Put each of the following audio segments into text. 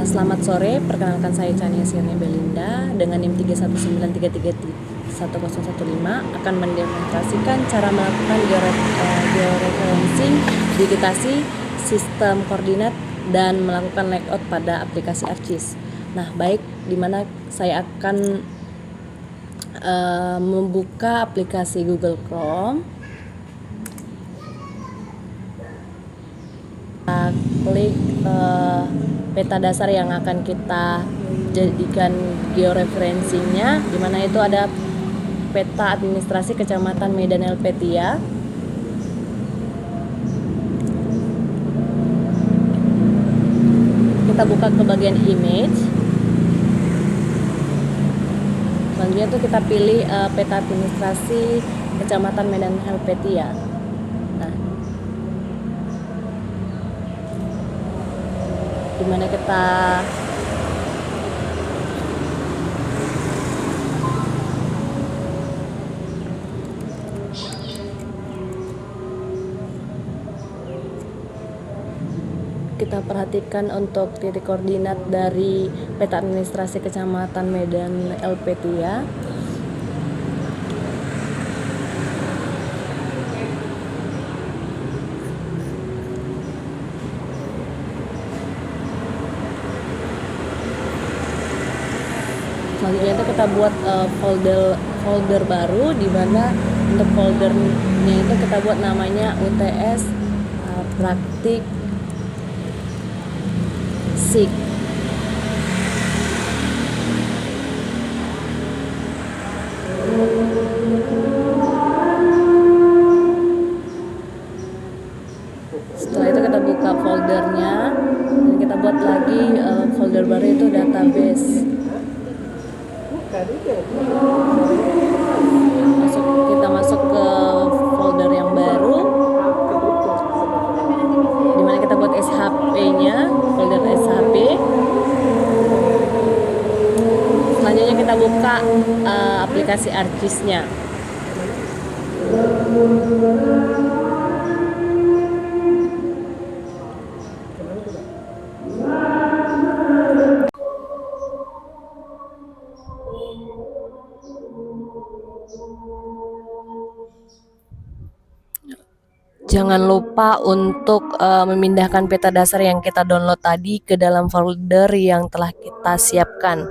Selamat sore, perkenalkan saya Chania Sirne Belinda dengan NIM 31933311015 akan mendemonstrasikan cara melakukan georeferencing, digitasi, sistem koordinat, dan melakukan layout pada aplikasi ArcGIS. Nah, baik, dimana saya akan membuka aplikasi Google Chrome. Kita klik peta dasar yang akan kita jadikan georeferensinya, di mana itu ada peta administrasi Kecamatan Medan Helvetia. Kita buka ke bagian image. Selanjutnya itu kita pilih peta administrasi Kecamatan Medan Helvetia. Nah, dimana kita perhatikan untuk titik koordinat dari peta administrasi Kecamatan Medan Helvetia. Selanjutnya itu kita buat folder baru, di mana untuk foldernya itu kita buat namanya UTS Praktik SIG. Setelah itu kita buka foldernya dan kita buat lagi folder baru, itu database. Kita masuk ke folder yang baru, dimana kita buat SHP-nya, folder SHP. Selanjutnya kita buka aplikasi ArcGIS-nya. Jangan lupa untuk memindahkan peta dasar yang kita download tadi ke dalam folder yang telah kita siapkan.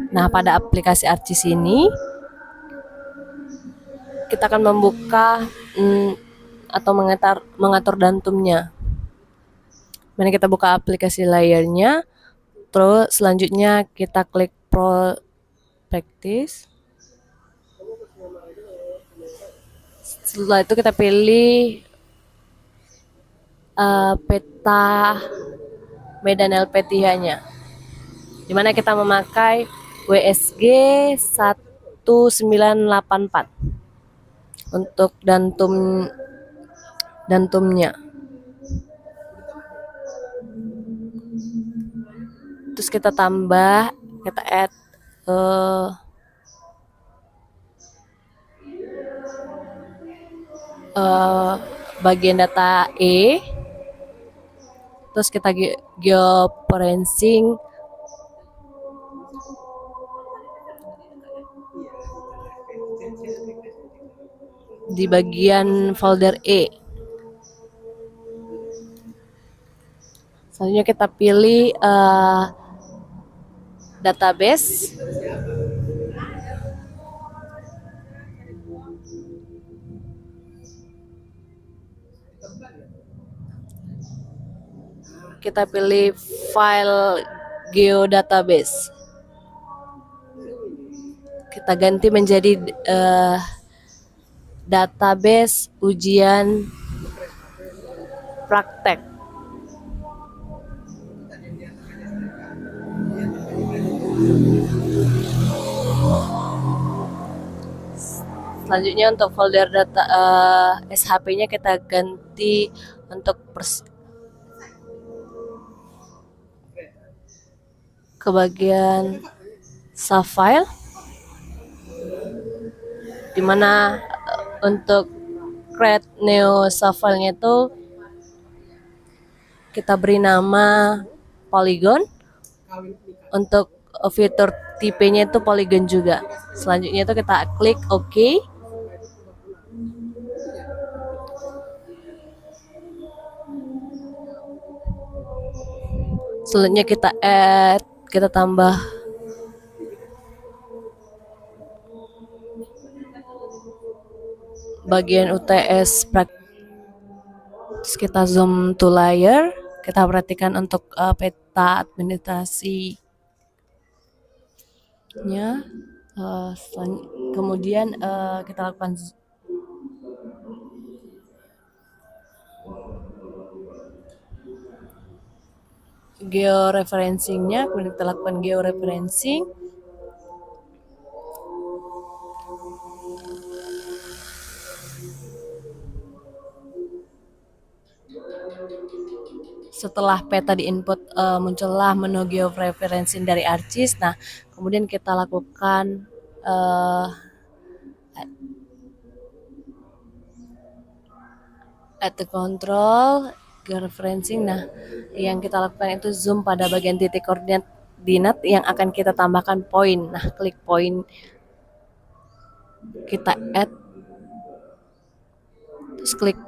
Nah, pada aplikasi ArcGIS ini kita akan membuka atau mengatur dantumnya. Mana kita buka aplikasi layarnya, terus selanjutnya kita klik Practice. Setelah itu kita pilih peta Medan Helvetia-nya, dimana kita memakai WSG 1984 untuk dantumnya. Terus kita tambah, kita add bagian data E, terus kita georeferencing di bagian folder E. Selanjutnya kita pilih database. Kita pilih file geodatabase. Kita ganti menjadi database ujian praktek. Selanjutnya untuk folder data SHP-nya kita ganti untuk ke bagian save file, dimana untuk create new save file-nya itu kita beri nama polygon Untuk fitur tipenya itu polygon juga. Selanjutnya itu kita klik OK. Selanjutnya kita add, kita tambah bagian UTS praktis. Terus kita zoom to layer, kita perhatikan untuk peta administrasinya. Kemudian kita lakukan georeferencingnya, kemudian kita lakukan georeferencing. Setelah peta di input, muncullah menu georeferencing dari ArcGIS. Nah, kemudian kita lakukan add to control georeferencing. Nah, yang kita lakukan itu zoom pada bagian titik koordinat yang akan kita tambahkan poin. Nah, klik poin, kita add, terus klik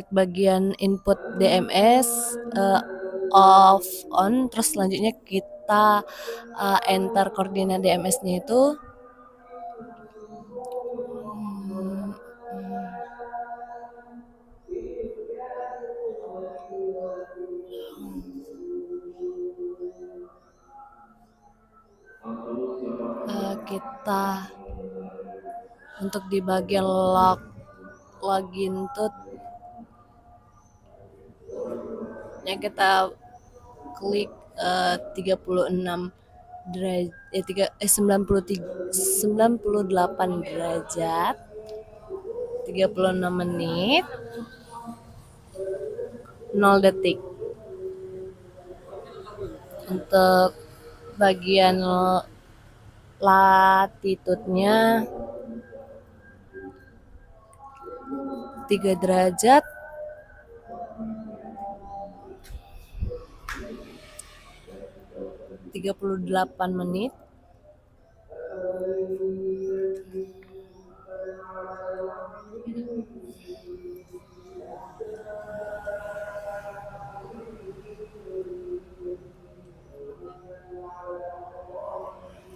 bagian input DMS, off on, terus selanjutnya kita enter koordinat DMS-nya itu kita untuk di bagian login tut nya kita klik 36 derajat 98 derajat 36 menit 0 detik. Untuk bagian latitudenya 3 derajat 38 menit.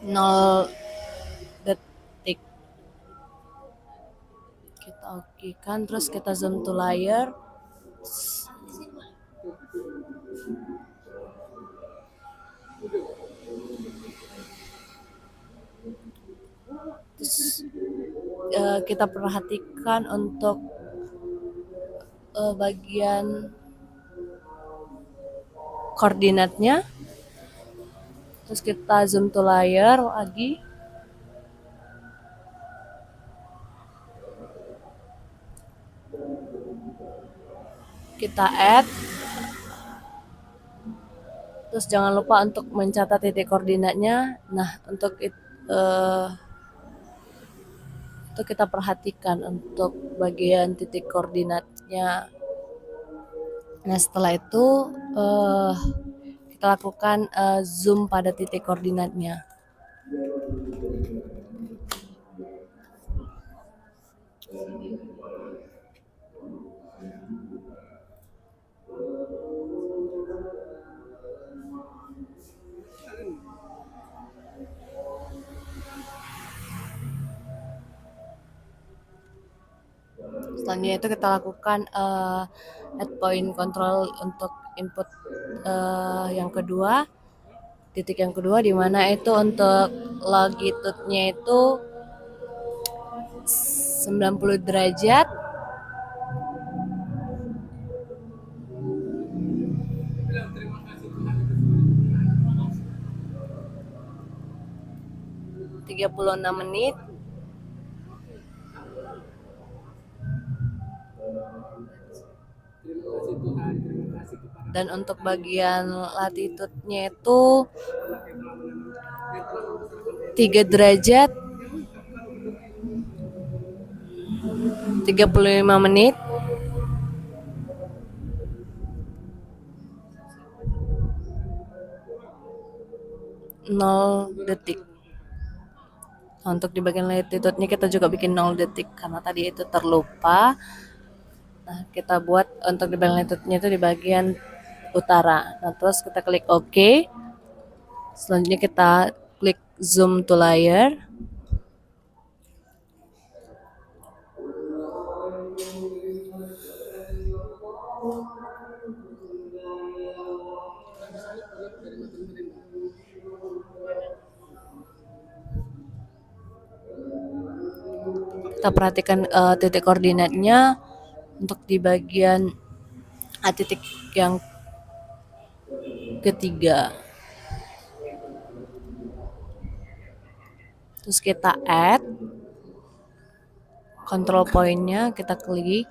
Nol detik. Kita okekan, terus kita zoom to layer. Terus kita perhatikan untuk bagian koordinatnya. Terus kita zoom to layer lagi. Kita add. Terus jangan lupa untuk mencatat titik koordinatnya. Nah, untuk kita perhatikan untuk bagian titik koordinatnya. Nah, setelah itu kita lakukan zoom pada titik koordinatnya. Selanjutnya itu kita lakukan add point control untuk input yang kedua, titik yang kedua, di mana itu untuk longitude-nya itu 90 derajat 36 menit. Dan untuk bagian latitude-nya itu 3 derajat 35 menit. 0 detik. Nah, untuk di bagian latitude-nya kita juga bikin 0 detik karena tadi itu terlupa. Nah, kita buat untuk di bagian latitude-nya itu di bagian utara. Nah, terus kita klik OK. Selanjutnya kita klik zoom to layer. Kita perhatikan titik koordinatnya untuk di bagian titik yang ketiga. Terus kita add control point-nya, kita klik.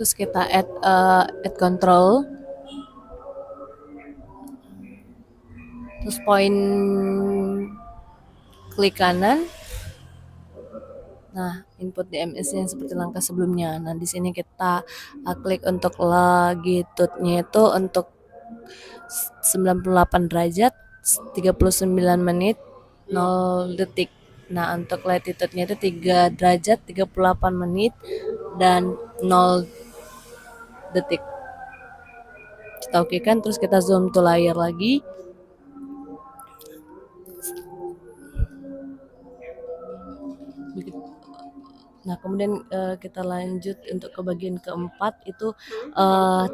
Terus kita add control. Terus poin klik kanan. Nah, input DMS-nya seperti langkah sebelumnya. Nah, di sini kita klik untuk longitude-nya itu untuk 98 derajat, 39 menit, 0 detik. Nah, untuk latitude-nya itu 3 derajat, 38 menit, dan 0 detik. Kita oke kan, terus kita zoom to layer lagi. Nah, kemudian kita lanjut untuk ke bagian keempat itu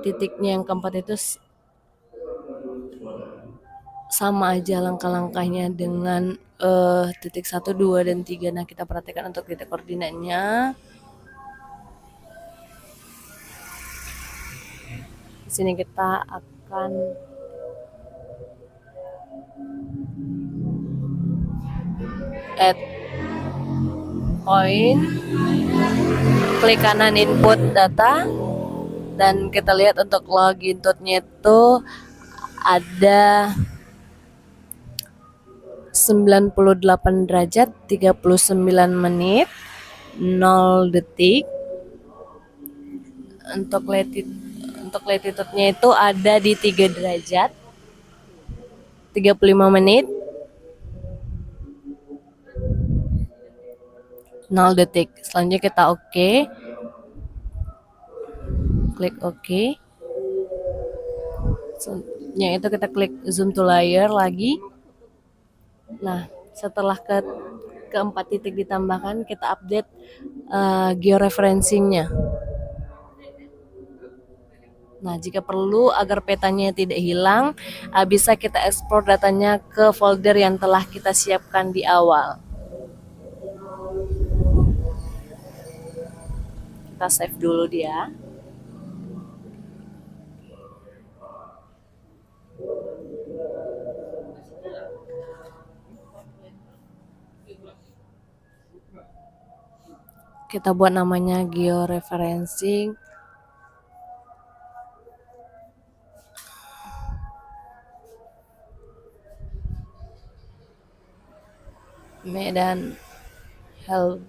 titiknya yang keempat itu sama aja langkah-langkahnya dengan titik 1, 2, dan 3. Nah, kita perhatikan untuk titik koordinatnya. Di sini kita akan add point, klik kanan input data, dan kita lihat untuk longitude-nya itu ada 98 derajat, 39 menit, 0 detik. Untuk latitude-nya itu ada di 3 derajat, 35 menit, 0 detik. Selanjutnya kita oke. Klik oke. Selanjutnya itu kita klik zoom to layer lagi. Nah, setelah keempat titik ditambahkan, kita update georeferencing-nya. Nah, jika perlu agar petanya tidak hilang, bisa kita ekspor datanya ke folder yang telah kita siapkan di awal. Kita save dulu dia. Kita buat namanya georeferencing. Medan Helvetia.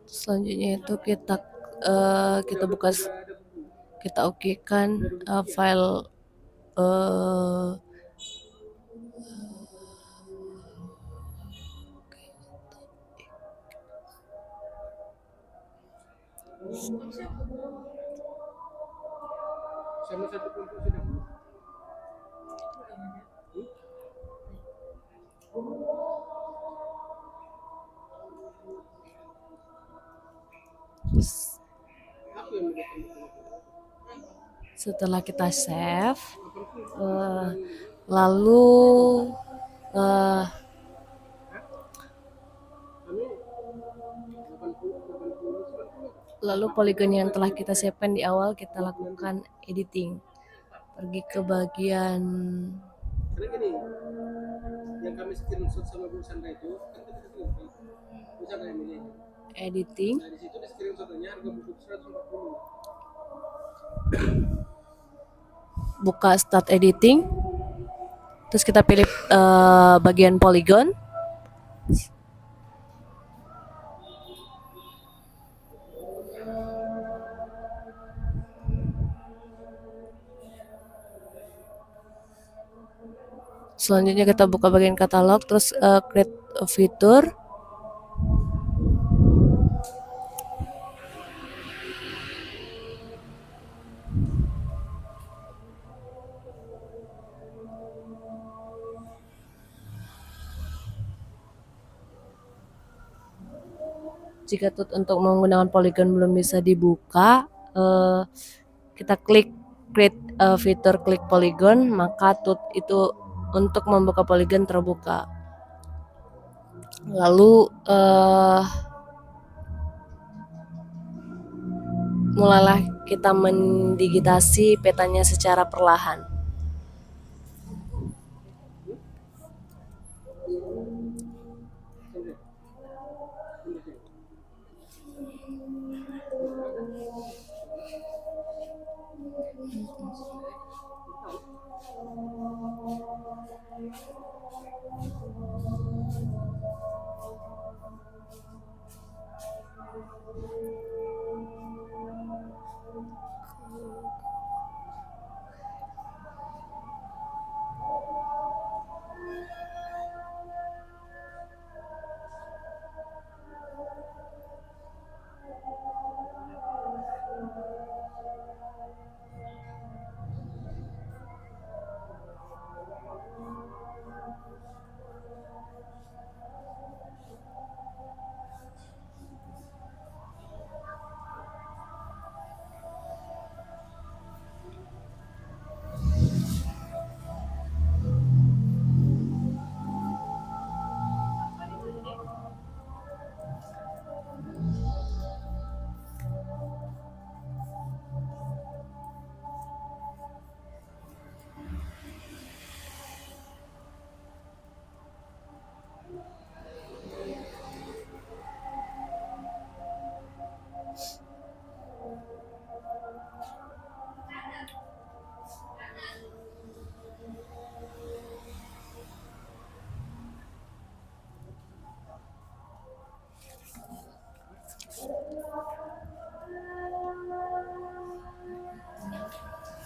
Selanjutnya itu kita buka, kita oke kan file Setelah kita save, eh, lalu eh, lalu poligon yang telah kita siapkan di awal kita lakukan editing. Pergi ke bagian Karena gini, yang kami screenshot sama Bu Sandra itu kan kita screenshot. Bu Sandra yang milih. editing. Nah di situ di screenshotnya harga buku 140. Buka start editing, terus kita pilih bagian polygon. Selanjutnya kita buka bagian katalog, terus create a fitur. Jika untuk menggunakan polygon belum bisa dibuka, kita klik create fitur klik polygon, maka tut itu untuk membuka polygon terbuka. Lalu mulailah kita mendigitasi petanya secara perlahan.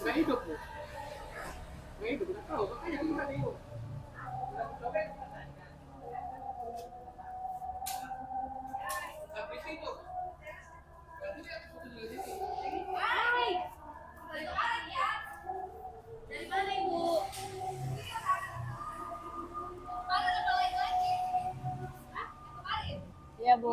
Nggak hidup Bu. Nggak hidup, nggak tahu. Makanya aku nggak hidup. Habis itu. Ya, Bu.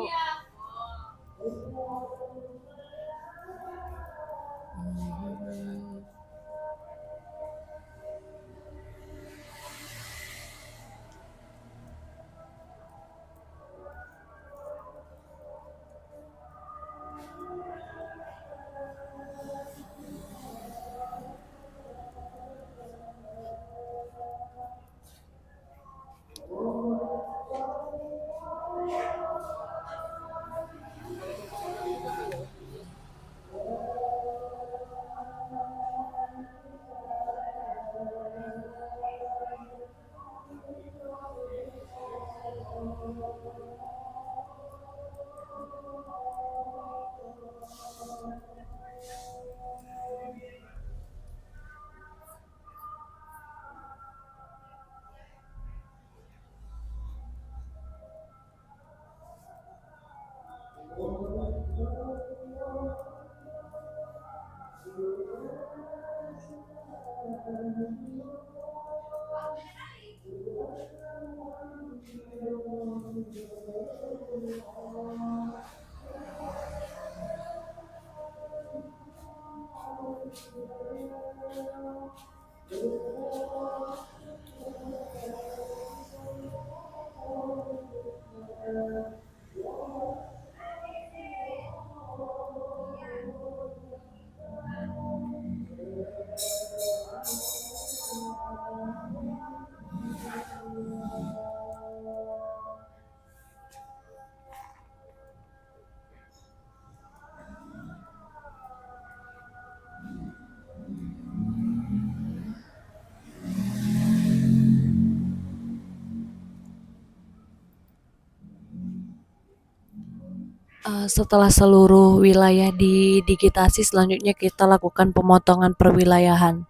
Setelah seluruh wilayah didigitasi, selanjutnya kita lakukan pemotongan perwilayahan.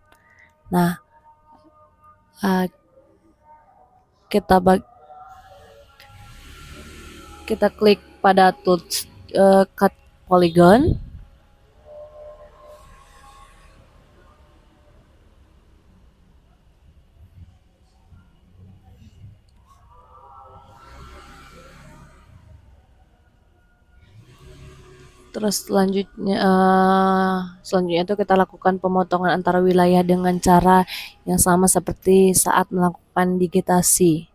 Nah, uh, kita kita klik pada tools cut polygon. Terus selanjutnya itu kita lakukan pemotongan antara wilayah dengan cara yang sama seperti saat melakukan digitasi.